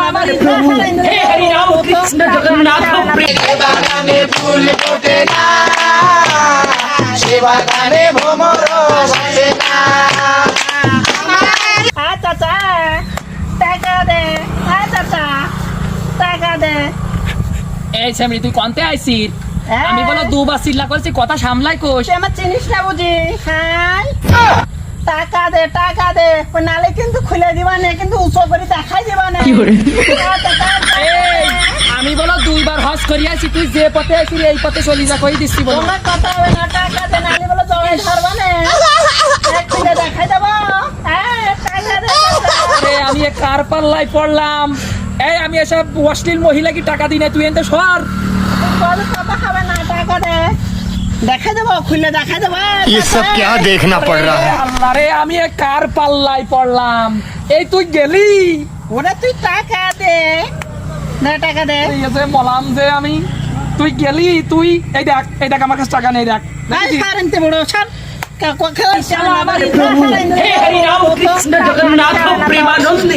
हमारे प्रभु हे हरि राम कृष्ण जगन्नाथ বাগানে ফুল ফোটে না সে বাগানে ভ্রমর বসে না চাচা টাকা দে চাচা টাকা দে এই শ্যামলি তুই কোনতে আইছিস হ্যাঁ। আমি বলো দুবার চিল্লা করছি কথা সামলাই কোষ তুই আমার চিনিস না বুঝি হ্যাঁ টাকা দে নালে কিন্তু খুলে দিবা না কিন্তু উঁচু করে দেখাই দিবা না এই আমি বলো দুইবার হজ করি আছি তুই যে পথে আইছিস এই পথে চলি যা কই দিচ্ছি বলো তোমার কথা হবে না টাকা দে নালে বলে জবাই ধরবা না খুলে দেখাই দেবো হ্যাঁ টাকা দে আরে আমি এক কার পাল্লাই পড়লাম এই আমি এসব অশ্লীল মহিলা কি টাকা দিই না তুই এনতে সর তোর কথা হবে না টাকা দে দেখাই দেবো খুলে দেখাই দেবো ये सब क्या देखना पड़ रहा है। আল্লাহ রে আমি এক কার পাল্লাই পড়লাম এই তুই গেলি ওরে তুই টাকা দে না টাকা দে এই যে বললাম যে আমি তুই গেলি তুই এই দেখ আমার কাছে টাকা নেই দেখ ভাই সারেনতে বড় সার हमारे प्रभु हे हरि राम कृष्ण जगन्नाथ प्रेमानंद